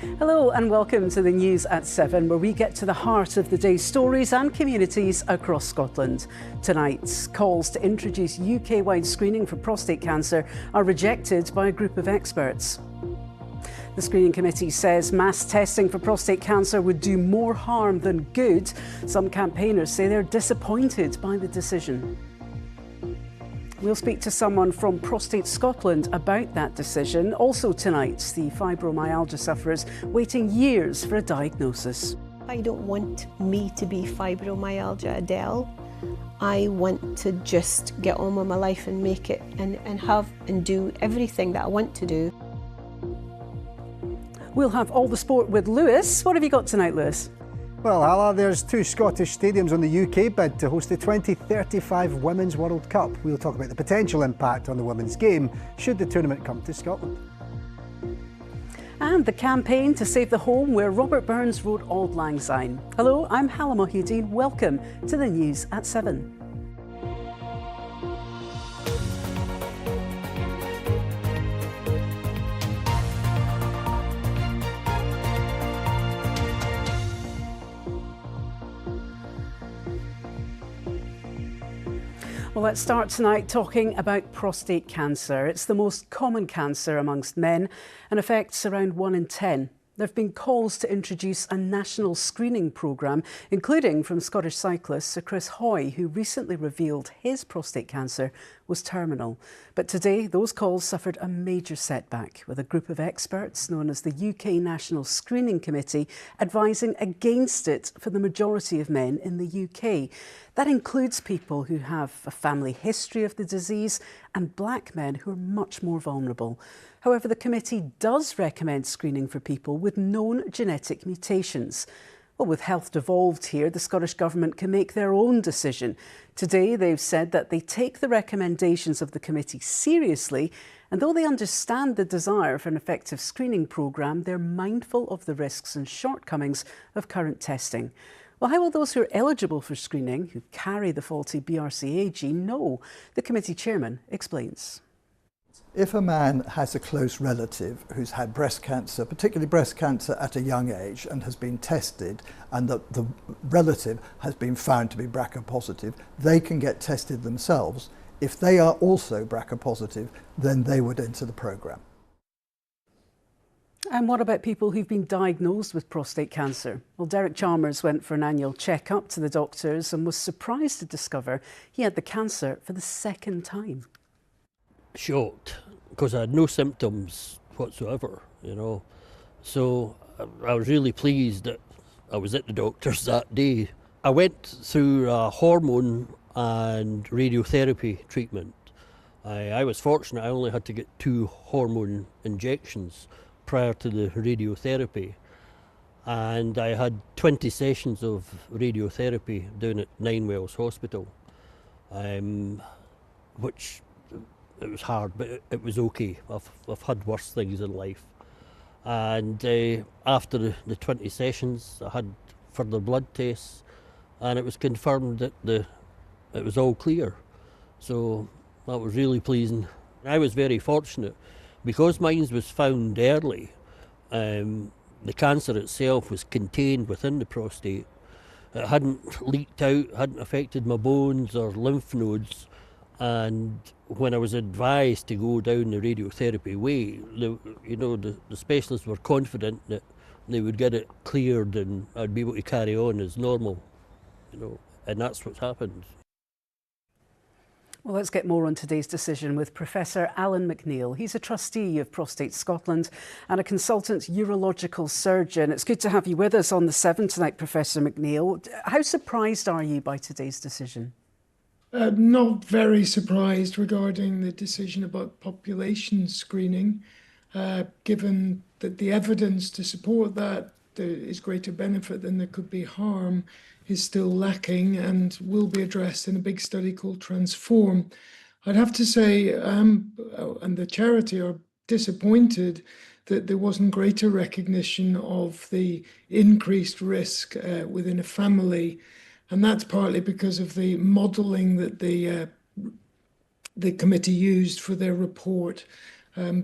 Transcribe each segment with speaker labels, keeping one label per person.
Speaker 1: Hello and welcome to the news at 7, where we get to the heart of the day's stories and communities across Scotland. Tonight, calls to introduce UK-wide screening for prostate cancer are rejected by a group of experts. The screening committee says mass testing for prostate cancer would do more harm than good. Some campaigners say they're disappointed by the decision. We'll speak to someone from Prostate Scotland about that decision. Also tonight, the fibromyalgia sufferers waiting years for a diagnosis.
Speaker 2: I don't want me to be fibromyalgia Adele. I want to just get on with my life and make it and have and do everything that I want to do.
Speaker 1: We'll have all the sport with Lewis. What have you got tonight, Lewis?
Speaker 3: Well, Hala, there's two Scottish stadiums on the UK bid to host the 2035 Women's World Cup. We'll talk about the potential impact on the women's game should the tournament come to Scotland.
Speaker 1: And the campaign to save the home where Robert Burns wrote Auld Lang Syne. Hello, I'm Hala Mohideen. Welcome to the news at 7. Well, let's start tonight talking about prostate cancer. It's the most common cancer amongst men and affects around 1 in 10. There have been calls to introduce a national screening programme, including from Scottish cyclist Sir Chris Hoy, who recently revealed his prostate cancer was terminal. But today, those calls suffered a major setback, with a group of experts known as the UK National Screening Committee advising against it for the majority of men in the UK. That includes people who have a family history of the disease and black men who are much more vulnerable. However, the committee does recommend screening for people with known genetic mutations. Well, with health devolved here, the Scottish Government can make their own decision. Today, they've said that they take the recommendations of the committee seriously, and though they understand the desire for an effective screening programme, they're mindful of the risks and shortcomings of current testing. Well, how will those who are eligible for screening, who carry the faulty BRCA gene, know? The committee chairman explains.
Speaker 4: If a man has a close relative who's had breast cancer, particularly breast cancer at a young age, and has been tested, and the relative has been found to be BRCA positive, they can get tested themselves. If they are also BRCA positive, then they would enter the programme.
Speaker 1: And what about people who've been diagnosed with prostate cancer? Well, Derek Chalmers went for an annual check-up to the doctors and was surprised to discover he had the cancer for the second time.
Speaker 5: Shocked, because I had no symptoms whatsoever, So I was really pleased that I was at the doctor's that day. I went through a hormone and radiotherapy treatment. I was fortunate, I only had to get 2 hormone injections prior to the radiotherapy. And I had 20 sessions of radiotherapy down at Ninewells Hospital, which it was hard, but it was okay. I've had worse things in life. And after the 20 sessions, I had further blood tests, and it was confirmed that it was all clear. So that was really pleasing. I was very fortunate because mine was found early. The cancer itself was contained within the prostate. It hadn't leaked out, hadn't affected my bones or lymph nodes. And when I was advised to go down the radiotherapy way, the specialists were confident that they would get it cleared and I'd be able to carry on as normal, and that's what's happened.
Speaker 1: Well, let's get more on today's decision with Professor Alan McNeill. He's a trustee of Prostate Scotland and a consultant urological surgeon. It's good to have you with us on the 7 tonight, Professor McNeill. How surprised are you by today's decision?
Speaker 6: Not very surprised regarding the decision about population screening, given that the evidence to support that there is greater benefit than there could be harm is still lacking and will be addressed in a big study called Transform. I'd have to say, and the charity are disappointed that there wasn't greater recognition of the increased risk within a family. And that's partly because of the modelling that the committee used for their report.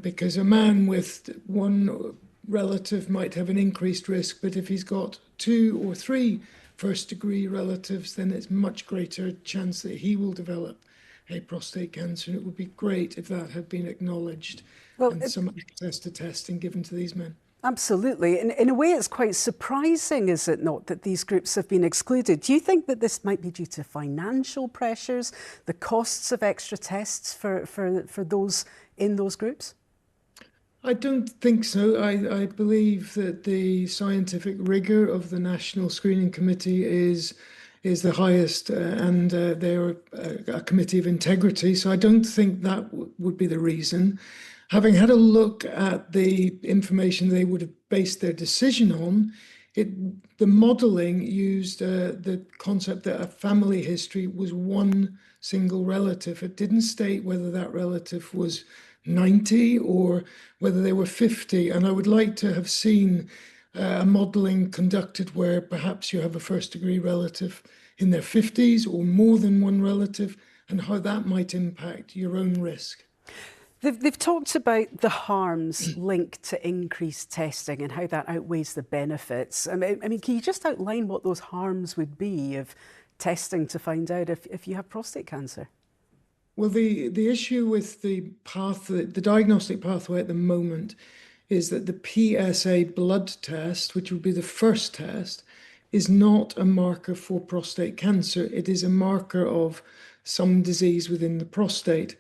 Speaker 6: Because a man with one relative might have an increased risk, but if he's got 2 or 3 first-degree relatives, then it's much greater chance that he will develop a prostate cancer. And it would be great if that had been acknowledged and some access to testing given to these men.
Speaker 1: Absolutely. In a way, it's quite surprising, is it not, that these groups have been excluded? Do you think that this might be due to financial pressures, the costs of extra tests for those in those groups?
Speaker 6: I don't think so. I believe that the scientific rigor of the National Screening Committee is the highest, and they're a committee of integrity. So I don't think that would be the reason. Having had a look at the information they would have based their decision on, the modelling used the concept that a family history was one single relative. It didn't state whether that relative was 90 or whether they were 50. And I would like to have seen a modelling conducted where perhaps you have a first-degree relative in their 50s or more than one relative, and how that might impact your own risk.
Speaker 1: They've talked about the harms linked to increased testing and how that outweighs the benefits. I mean, can you just outline what those harms would be of testing to find out if you have prostate cancer?
Speaker 6: Well, the issue with the diagnostic pathway at the moment is that the PSA blood test, which would be the first test, is not a marker for prostate cancer. It is a marker of some disease within the prostate.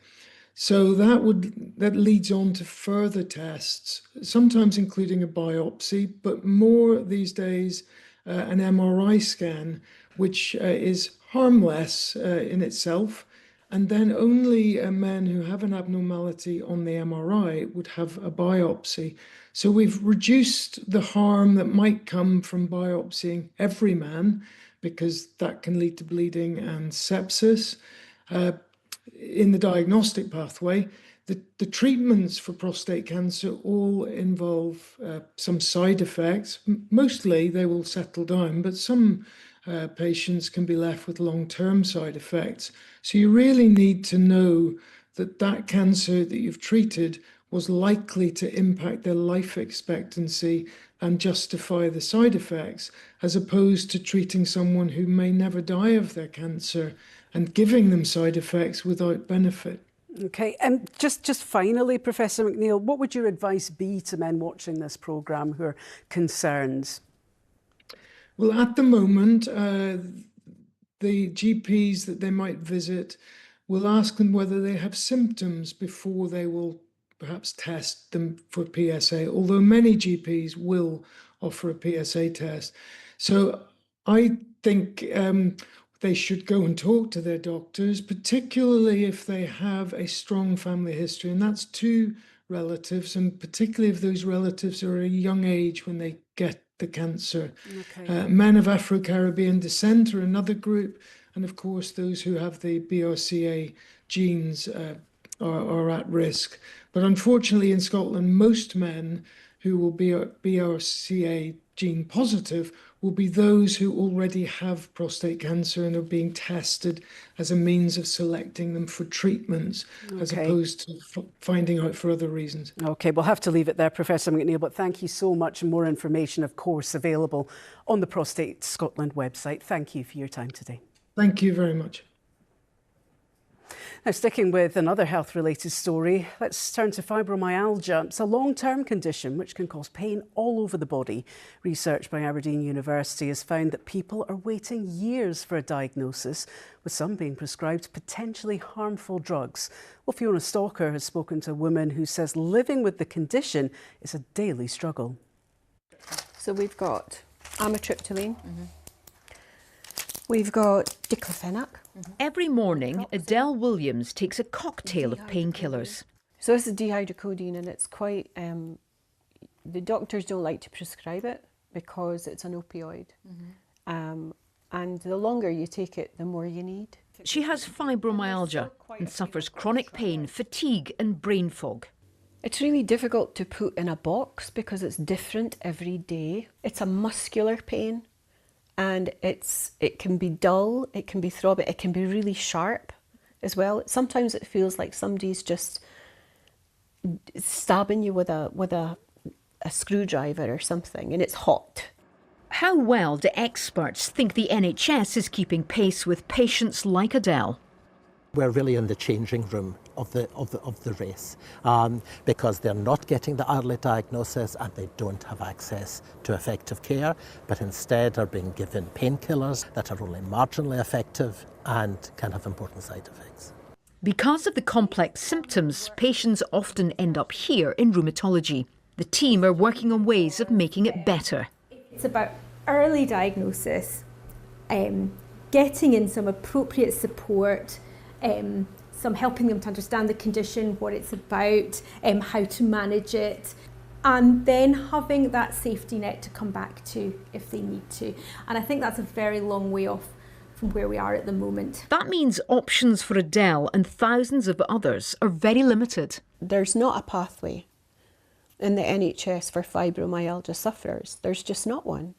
Speaker 6: So that leads on to further tests, sometimes including a biopsy, but more these days an MRI scan, which is harmless in itself. And then only men who have an abnormality on the MRI would have a biopsy. So we've reduced the harm that might come from biopsying every man, because that can lead to bleeding and sepsis. In the diagnostic pathway, the treatments for prostate cancer all involve some side effects. Mostly they will settle down, but some patients can be left with long-term side effects. So you really need to know that cancer that you've treated was likely to impact their life expectancy and justify the side effects, as opposed to treating someone who may never die of their cancer and giving them side effects without benefit.
Speaker 1: Okay, and just finally, Professor McNeill, what would your advice be to men watching this programme who are concerned?
Speaker 6: Well, at the moment, the GPs that they might visit will ask them whether they have symptoms before they will perhaps test them for PSA, although many GPs will offer a PSA test. So I think they should go and talk to their doctors, particularly if they have a strong family history, and that's 2 relatives, and particularly if those relatives are at a young age when they get the cancer. Okay. Men of Afro-Caribbean descent are another group, and of course those who have the BRCA genes are at risk. But unfortunately in Scotland, most men who will be BRCA gene positive will be those who already have prostate cancer and are being tested as a means of selecting them for treatments, as opposed to finding out for other reasons. Okay,
Speaker 1: we'll have to leave it there, Professor McNeill, but thank you so much. More information, of course, available on the Prostate Scotland website. Thank you for your time today.
Speaker 6: Thank you very much.
Speaker 1: Now, sticking with another health-related story, let's turn to fibromyalgia. It's a long-term condition which can cause pain all over the body. Research by Aberdeen University has found that people are waiting years for a diagnosis, with some being prescribed potentially harmful drugs. Well, Fiona Stalker has spoken to a woman who says living with the condition is a daily struggle.
Speaker 2: So we've got amitriptyline. We've got diclofenac.
Speaker 7: Every morning, Adele Williams takes a cocktail of painkillers.
Speaker 2: So this is dihydrocodeine, and it's quite, the doctors don't like to prescribe it because it's an opioid. And the longer you take it, the more you need.
Speaker 7: She has fibromyalgia and suffers chronic pain, fatigue and brain fog.
Speaker 2: It's really difficult to put in a box because it's different every day. It's a muscular pain. And it can be dull, it can be throbbing, it can be really sharp as well. Sometimes it feels like somebody's just stabbing you with a a screwdriver or something, and it's hot.
Speaker 7: How well do experts think the NHS is keeping pace with patients like Adele?
Speaker 8: We're really in the changing room of the race because they're not getting the early diagnosis and they don't have access to effective care, but instead are being given painkillers that are only marginally effective and can have important side effects.
Speaker 7: Because of the complex symptoms, patients often end up here in rheumatology. The team are working on ways of making it better.
Speaker 9: It's about early diagnosis, getting in some appropriate support, some helping them to understand the condition, what it's about, how to manage it, and then having that safety net to come back to if they need to. And I think that's a very long way off from where we are at the moment.
Speaker 7: That means options for Adele and thousands of others are very limited.
Speaker 2: There's not a pathway in the NHS for fibromyalgia sufferers. There's just not one.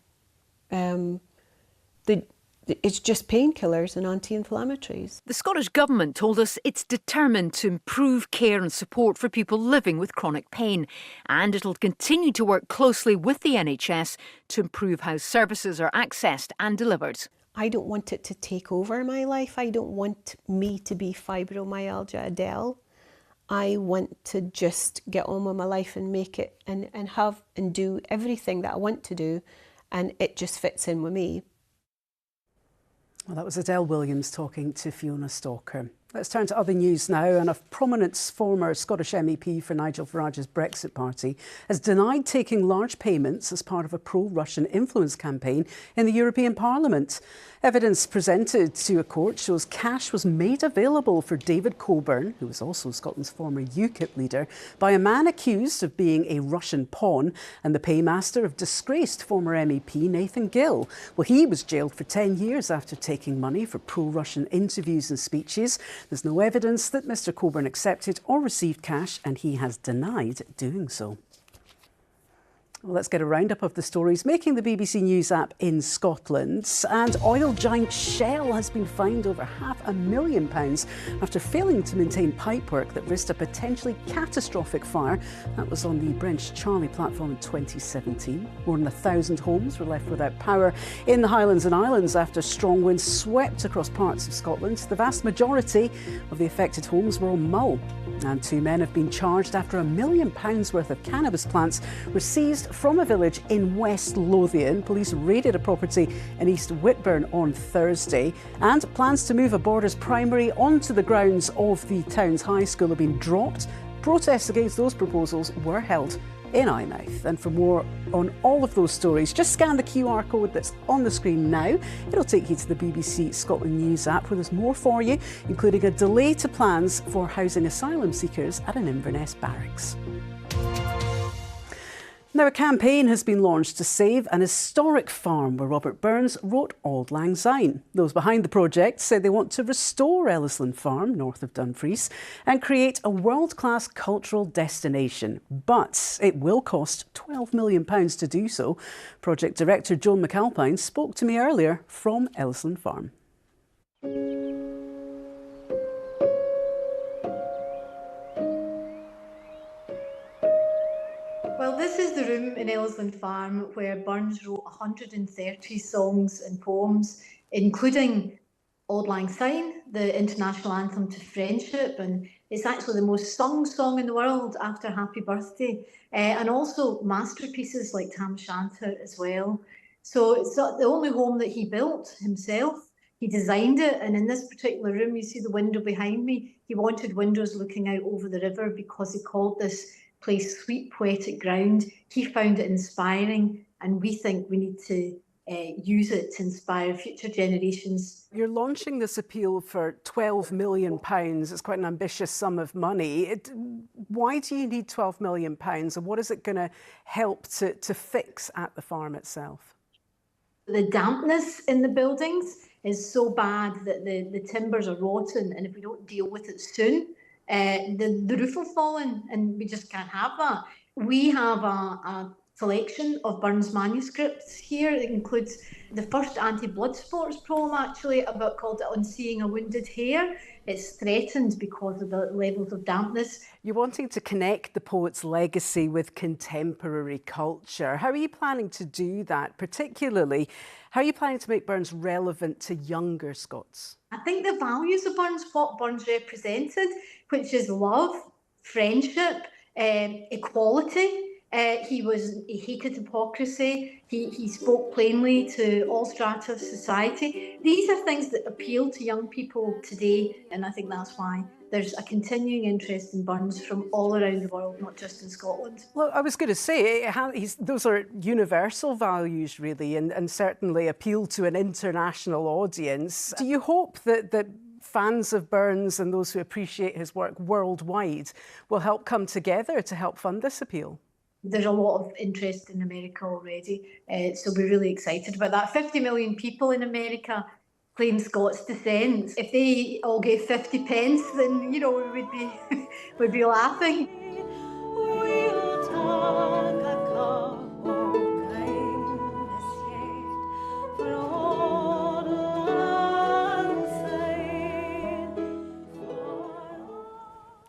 Speaker 2: It's just painkillers and anti-inflammatories.
Speaker 7: The Scottish Government told us it's determined to improve care and support for people living with chronic pain, and it'll continue to work closely with the NHS to improve how services are accessed and delivered.
Speaker 2: I don't want it to take over my life. I don't want me to be fibromyalgia Adele. I want to just get on with my life and make it and have and do everything that I want to do, and it just fits in with me.
Speaker 1: Well, that was Adele Williams talking to Fiona Stalker. Let's turn to other news now. And a prominent former Scottish MEP for Nigel Farage's Brexit party has denied taking large payments as part of a pro-Russian influence campaign in the European Parliament. Evidence presented to a court shows cash was made available for David Coburn, who was also Scotland's former UKIP leader, by a man accused of being a Russian pawn and the paymaster of disgraced former MEP Nathan Gill. Well, he was jailed for 10 years after taking money for pro-Russian interviews and speeches. There's no evidence that Mr Coburn accepted or received cash, and he has denied doing so. Well, let's get a roundup of the stories making the BBC News app in Scotland. And oil giant Shell has been fined over £500,000 after failing to maintain pipework that risked a potentially catastrophic fire. That was on the Brent Charlie platform in 2017. More than 1,000 homes were left without power in the Highlands and Islands after strong winds swept across parts of Scotland. The vast majority of the affected homes were on Mull. And 2 men have been charged after £1 million worth of cannabis plants were seized from a village in West Lothian. Police raided a property in East Whitburn on Thursday, and plans to move a Borders primary onto the grounds of the town's high school have been dropped. Protests against those proposals were held in Eyemouth. And for more on all of those stories, just scan the QR code that's on the screen now. It'll take you to the BBC Scotland News app, where there's more for you, including a delay to plans for housing asylum seekers at an Inverness barracks. Now, a campaign has been launched to save an historic farm where Robert Burns wrote Auld Lang Syne. Those behind the project say they want to restore Ellisland Farm, north of Dumfries, and create a world-class cultural destination. But it will cost £12 million to do so. Project Director Joan McAlpine spoke to me earlier from Ellisland Farm.
Speaker 10: Well, this is the room in Ellisland Farm where Burns wrote 130 songs and poems, including Auld Lang Syne, the international anthem to friendship, and it's actually the most sung song in the world after Happy Birthday, and also masterpieces like Tam O'Shanter as well. So it's the only home that he built himself. He designed it, and in this particular room, you see the window behind me, he wanted windows looking out over the river because he called this place Sweet Poetic Ground. He found it inspiring, and we think we need to use it to inspire future generations.
Speaker 1: You're launching this appeal for £12 million. It's quite an ambitious sum of money. Why do you need £12 million, and what is it going to help to fix at the farm itself?
Speaker 10: The dampness in the buildings is so bad that the timbers are rotten, and if we don't deal with it soon, the roof will fall in, and we just can't have that. We have a collection of Burns manuscripts here. It includes the first anti-blood sports poem, actually, about called On Seeing a Wounded Hare. It's threatened because of the levels of dampness.
Speaker 1: You're wanting to connect the poet's legacy with contemporary culture. How are you planning to do that? Particularly, how are you planning to make Burns relevant to younger Scots?
Speaker 10: I think the values of Burns, what Burns represented, which is love, friendship, equality. He hated hypocrisy. He spoke plainly to all strata of society. These are things that appeal to young people today, and I think that's why there's a continuing interest in Burns from all around the world, not just in Scotland.
Speaker 1: Well, I was going to say, those are universal values, really, and certainly appeal to an international audience. Do you hope that fans of Burns and those who appreciate his work worldwide will help come together to help fund this appeal?
Speaker 10: There's a lot of interest in America already, so we're really excited about that. 50 million people in America claim Scots descent. If they all gave 50 pence, then, you know, we'd be laughing.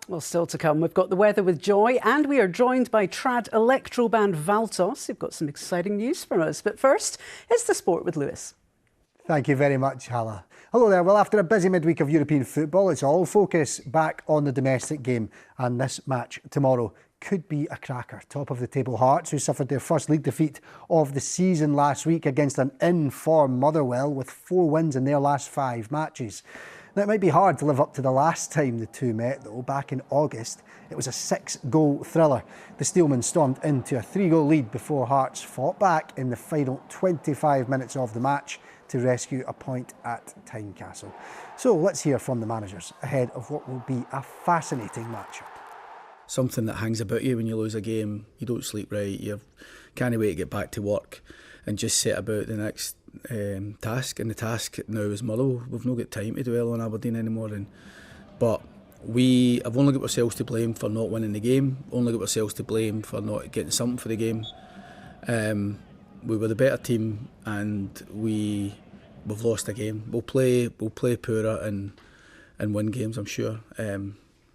Speaker 1: Well, still to come, we've got the weather with Joy, and we are joined by trad electro band Valtos, who've got some exciting news for us. But first, it's the sport with Lewis.
Speaker 3: Thank you very much, Hala. Hello there. Well, after a busy midweek of European football, it's all focus back on the domestic game, and this match tomorrow could be a cracker. Top of the table Hearts, who suffered their first league defeat of the season last week against an in-form Motherwell with 4 wins in their last 5 matches. Now, it might be hard to live up to the last time the two met, though. Back in August, it was a 6-goal thriller. The Steelmen stormed into a 3-goal lead before Hearts fought back in the final 25 minutes of the match to rescue a point at Tynecastle. So let's hear from the managers ahead of what will be a fascinating matchup.
Speaker 11: Something that hangs about you when you lose a game. You don't sleep right, you can't wait to get back to work and just set about the next task. And the task now is Motherwell. We've not got time to dwell on Aberdeen anymore. But we have only got ourselves to blame for not winning the game, only got ourselves to blame for not getting something for the game. We were the better team and we've lost a game. We'll play poorer and win games, I'm sure.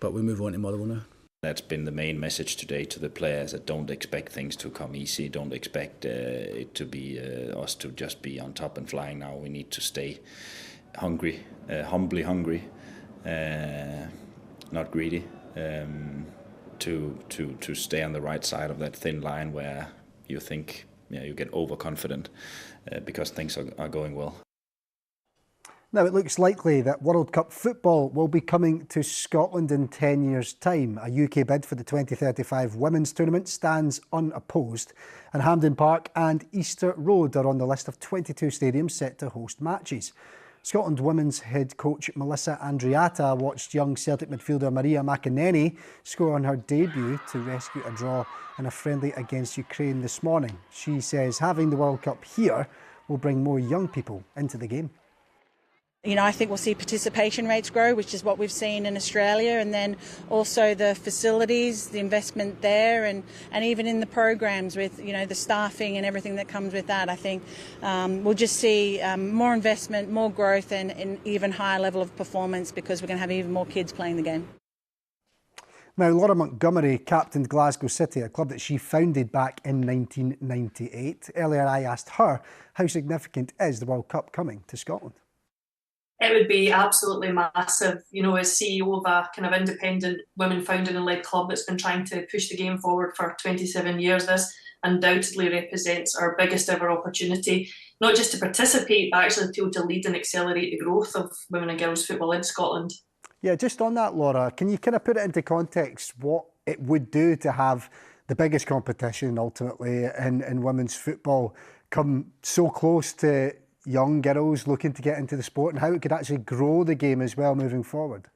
Speaker 11: But we move on to Motherwell now.
Speaker 12: That's been the main message today to the players, that don't expect things to come easy, don't expect it to be us to just be on top and flying now. We need to stay hungry, humbly hungry, not greedy, to stay on the right side of that thin line where you think you get overconfident because things are going well.
Speaker 3: Now, it looks likely that World Cup football will be coming to Scotland in 10 years' time. A UK bid for the 2035 Women's Tournament stands unopposed, and Hampden Park and Easter Road are on the list of 22 stadiums set to host matches. Scotland women's head coach Melissa Andreatta watched young Celtic midfielder Maria McInerney score on her debut to rescue a draw in a friendly against Ukraine this morning. She says having the World Cup here will bring more young people into the game.
Speaker 13: You know, I think we'll see participation rates grow, which is what we've seen in Australia, and then also the facilities, the investment there, and even in the programs with, you know, the staffing and everything that comes with that. I think we'll just see more investment, more growth, and an even higher level of performance because we're going to have even more kids playing the game.
Speaker 3: Now, Laura Montgomery captained Glasgow City, a club that she founded back in 1998. Earlier, I asked her how significant is the World Cup coming to Scotland.
Speaker 14: It would be absolutely massive, you know, as CEO of a kind of independent women founded and led club that's been trying to push the game forward for 27 years. This undoubtedly represents our biggest ever opportunity, not just to participate, but actually to be able to lead and accelerate the growth of women and girls football in Scotland. Yeah, just on that, Laura, can you kind of put it into context what it would do to have the biggest competition ultimately in women's football come so close to young girls looking to get into the sport, and how it could actually grow the game as well moving forward?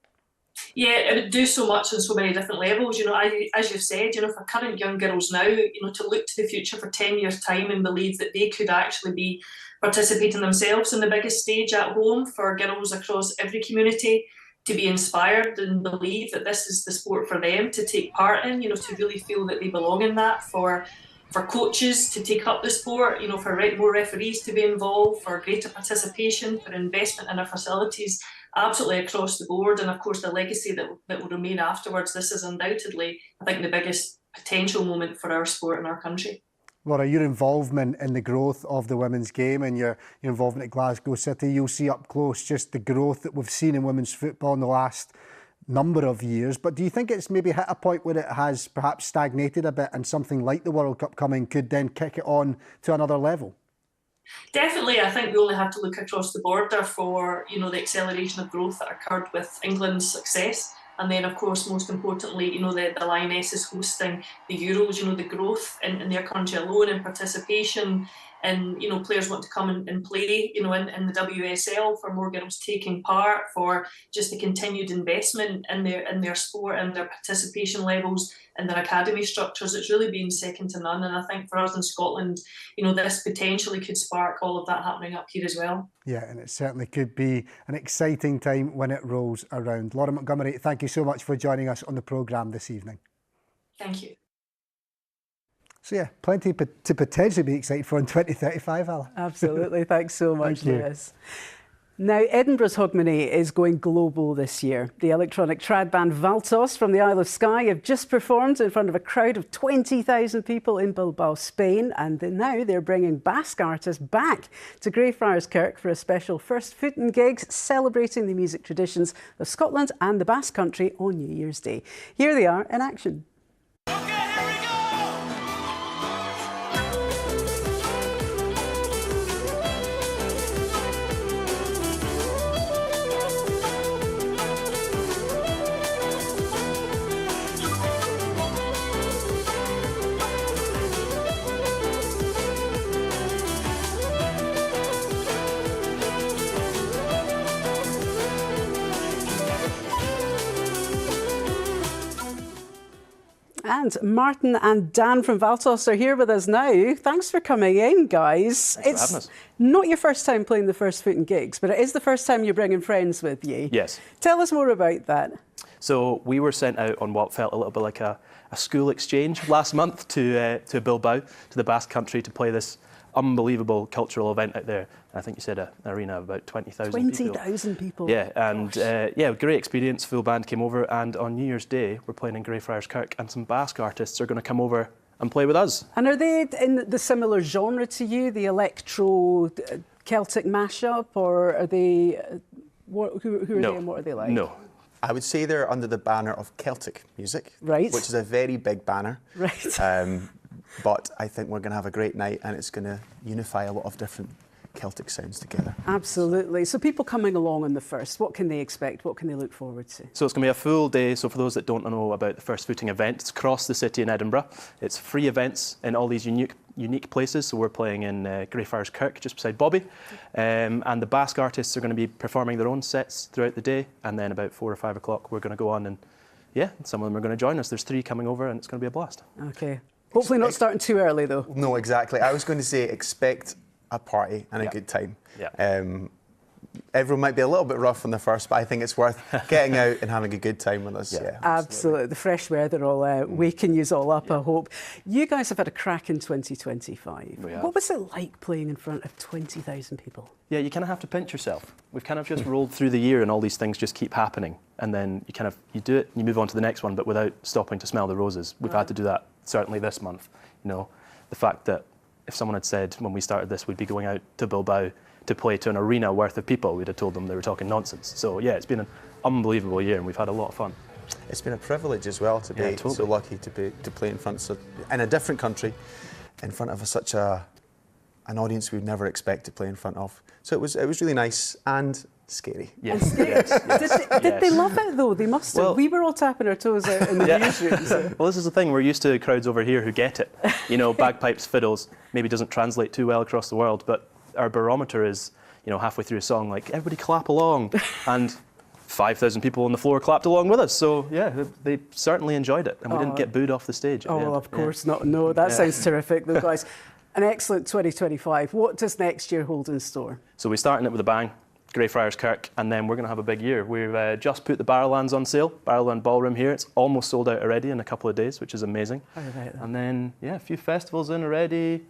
Speaker 14: Yeah, it would do so much on so many different levels. You know, as you've said, you know, for current young girls now, you know, to look to the future for 10 years' time and believe that they could actually be participating themselves in the biggest stage at home, for girls across every community to be inspired and believe that this is the sport for them to take part in, you know, to really feel that they belong in that, for for coaches to take up the sport, for more referees to be involved, for greater participation, for investment in our facilities, absolutely across the board. And of course, the legacy that will remain afterwards. This is undoubtedly, I think, the biggest potential moment for our sport in our country.
Speaker 3: Laura, your involvement in the growth of the women's game and your involvement at Glasgow City, you'll see up close just the growth that we've seen in women's football in the last number of years. But do you think it's maybe hit a point where it has perhaps stagnated a bit and something like the World Cup coming could then kick it on to another level?
Speaker 14: Definitely, I think we only have to look across the border for the acceleration of growth that occurred with England's success. And then, of course, most importantly, the Lionesses hosting the Euros, the growth in their country alone and participation. And, players want to come and play, in the WSL, for more girls taking part, for just the continued investment in their sport and their participation levels and their academy structures. It's really been second to none. And I think for us in Scotland, this potentially could spark all of that happening up here as well.
Speaker 3: Yeah, and it certainly could be an exciting time when it rolls around. Laura Montgomery, thank you so much for joining us on the programme this evening.
Speaker 14: Thank you.
Speaker 3: So yeah, plenty to potentially be excited for in 2035, Ella.
Speaker 1: Absolutely, thanks so much,
Speaker 3: Thank you.
Speaker 1: Lewis. Now, Edinburgh's Hogmanay is going global this year. The electronic trad band Valtos from the Isle of Skye have just performed in front of a crowd of 20,000 people in Bilbao, Spain, and now they're bringing Basque artists back to Greyfriars Kirk for a special first footing gigs celebrating the music traditions of Scotland and the Basque Country on New Year's Day. Here they are in action. And Martin and Dan from Valtos are here with us now. Thanks for coming in, guys.
Speaker 15: Thanks for having us.
Speaker 1: Not your first time playing the first footing gigs, but it is the first time you're bringing friends with you.
Speaker 15: Yes.
Speaker 1: Tell us more about that.
Speaker 15: So we were sent out on what felt a little bit like a school exchange last month to Bilbao, to the Basque Country, to play this unbelievable cultural event out there. I think you said an arena of about 20,000 people.
Speaker 1: 20,000 people.
Speaker 15: Yeah, and great experience. Full band came over, and on New Year's Day we're playing in Greyfriars Kirk, and some Basque artists are going to come over and play with us.
Speaker 1: And are they in the similar genre to you, the electro Celtic mashup, or are they? Who are they and what are they like?
Speaker 15: No.
Speaker 16: I would say they're under the banner of Celtic music,
Speaker 1: right?
Speaker 16: Which is a very big banner,
Speaker 1: right?
Speaker 16: But I think we're going to have a great night, and it's going to unify a lot of different Celtic sounds together.
Speaker 1: Absolutely. So people coming along on the first, what can they expect? What can they look forward to?
Speaker 15: So it's going to be a full day. So for those that don't know about the first footing event, it's across the city in Edinburgh. It's free events in all these unique places. So we're playing in Greyfriars Kirk, just beside Bobby. And the Basque artists are going to be performing their own sets throughout the day. And then about 4 or 5 o'clock, we're going to go on, and some of them are going to join us. There's 3 coming over, and it's going to be a blast.
Speaker 1: Okay. Hopefully not starting too early, though.
Speaker 16: No, exactly. I was going to say expect a party and a good time.
Speaker 15: Yeah.
Speaker 16: Everyone might be a little bit rough on the first, but I think it's worth getting out and having a good time with us. Yeah,
Speaker 1: absolutely. The fresh weather will waken you all up, I hope. You guys have had a crack in 2025. What was it like playing in front of 20,000 people?
Speaker 15: Yeah, you kind of have to pinch yourself. We've kind of just rolled through the year, and all these things just keep happening. And then you do it, and you move on to the next one, but without stopping to smell the roses. We've had to do that certainly this month. The fact that if someone had said when we started this we'd be going out to Bilbao to play to an arena worth of people, we'd have told them they were talking nonsense. So yeah, it's been an unbelievable year, and we've had a lot of fun.
Speaker 16: It's been a privilege as well to be so lucky to play in front in a different country, in front of such an audience we'd never expect to play in front of. So it was really nice and scary.
Speaker 15: Yes.
Speaker 1: Did they love it though? They must have. We were all tapping our toes out in the newsroom. So.
Speaker 15: Well, this is the thing. We're used to crowds over here who get it. Bagpipes, fiddles, maybe doesn't translate too well across the world, but our barometer is, halfway through a song, like, everybody clap along. And 5,000 people on the floor clapped along with us. So, yeah, they certainly enjoyed it. And we didn't get booed off the stage.
Speaker 1: Of course not. No, that sounds terrific, though, guys. An excellent 2025. What does next year hold in store?
Speaker 15: So we're starting it with a bang. Greyfriars Kirk, and then we're going to have a big year. We've just put the Barrowlands on sale, Barrowland Ballroom here. It's almost sold out already in a couple of days, which is amazing.
Speaker 1: How about that?
Speaker 15: And then, yeah, a few festivals in already.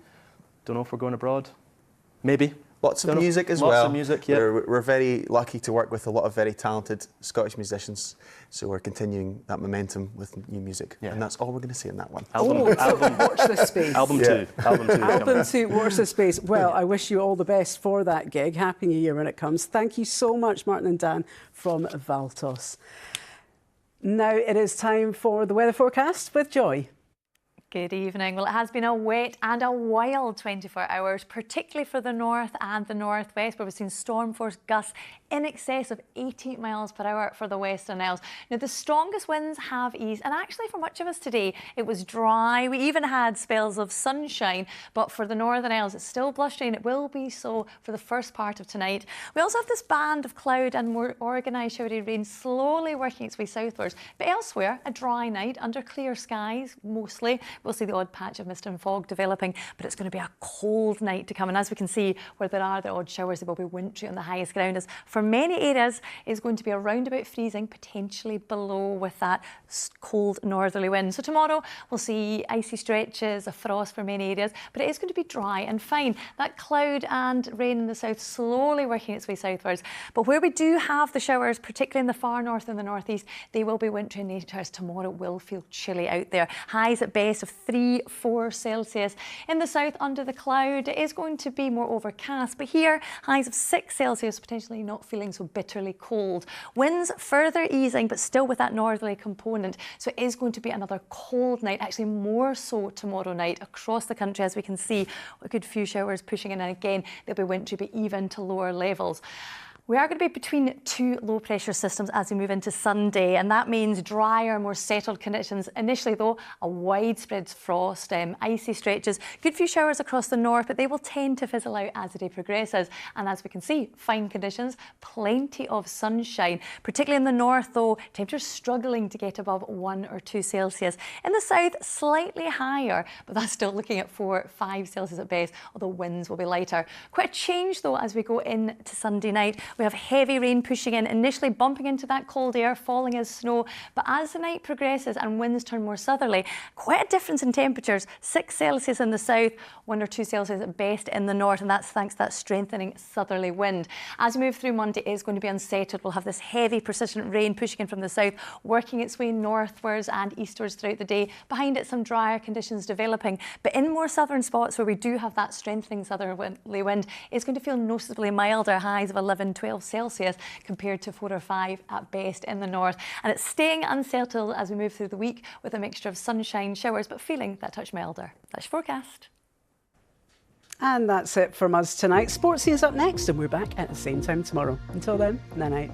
Speaker 15: Don't know if we're going abroad. Maybe.
Speaker 16: Lots of music as well.
Speaker 15: Lots of music, yeah.
Speaker 16: We're very lucky to work with a lot of very talented Scottish musicians, so we're continuing that momentum with new music, and that's all we're going to say in that one.
Speaker 1: Watch this space.
Speaker 15: Album 2.
Speaker 1: Album 2, watch this space. Well, I wish you all the best for that gig. Happy New Year when it comes. Thank you so much, Martin and Dan from Valtos. Now it is time for the weather forecast with Joy.
Speaker 17: Good evening. Well, it has been a wet and a wild 24 hours, particularly for the north and the northwest, where we've seen storm force gusts in excess of 80 miles per hour for the Western Isles. Now, the strongest winds have eased, and actually for much of us today, it was dry. We even had spells of sunshine, but for the Northern Isles, it's still blustery, and it will be so for the first part of tonight. We also have this band of cloud and more organised showery rain slowly working its way southwards, but elsewhere, a dry night under clear skies, mostly. We'll see the odd patch of mist and fog developing, but it's going to be a cold night to come. And as we can see, where there are the odd showers, they will be wintry on the highest ground. As for many areas, it's going to be around about freezing, potentially below, with that cold northerly wind. So tomorrow, we'll see icy stretches of frost for many areas, but it is going to be dry and fine. That cloud and rain in the south slowly working its way southwards. But where we do have the showers, particularly in the far north and the northeast, they will be wintry in nature, as tomorrow will feel chilly out there. Highs at best of 3-4 Celsius. In the south, under the cloud, it is going to be more overcast, but here, highs of 6 Celsius, potentially not feeling so bitterly cold. Winds further easing, but still with that northerly component, so it is going to be another cold night, actually more so tomorrow night across the country, as we can see. A good few showers pushing in, and again, they'll be wintry, but even to lower levels. We are going to be between 2 low pressure systems as we move into Sunday, and that means drier, more settled conditions. Initially though, a widespread frost, icy stretches, good few showers across the north, but they will tend to fizzle out as the day progresses. And as we can see, fine conditions, plenty of sunshine, particularly in the north though, temperatures struggling to get above 1 or 2 Celsius. In the south, slightly higher, but that's still looking at 4-5 Celsius at best, although winds will be lighter. Quite a change though as we go into Sunday night. We have heavy rain pushing in, initially bumping into that cold air, falling as snow. But as the night progresses and winds turn more southerly, quite a difference in temperatures. 6 Celsius in the south, 1 or 2 Celsius at best in the north, and that's thanks to that strengthening southerly wind. As we move through Monday, it is going to be unsettled. We'll have this heavy, persistent rain pushing in from the south, working its way northwards and eastwards throughout the day. Behind it, some drier conditions developing. But in more southern spots where we do have that strengthening southerly wind, it's going to feel noticeably milder, highs of 11-12 Celsius compared to 4 or 5 at best in the north. And it's staying unsettled as we move through the week with a mixture of sunshine, showers, but feeling that touch milder. That's your forecast.
Speaker 1: And that's it from us tonight. Sports Scene's up next, and we're back at the same time tomorrow. Until then, night-night.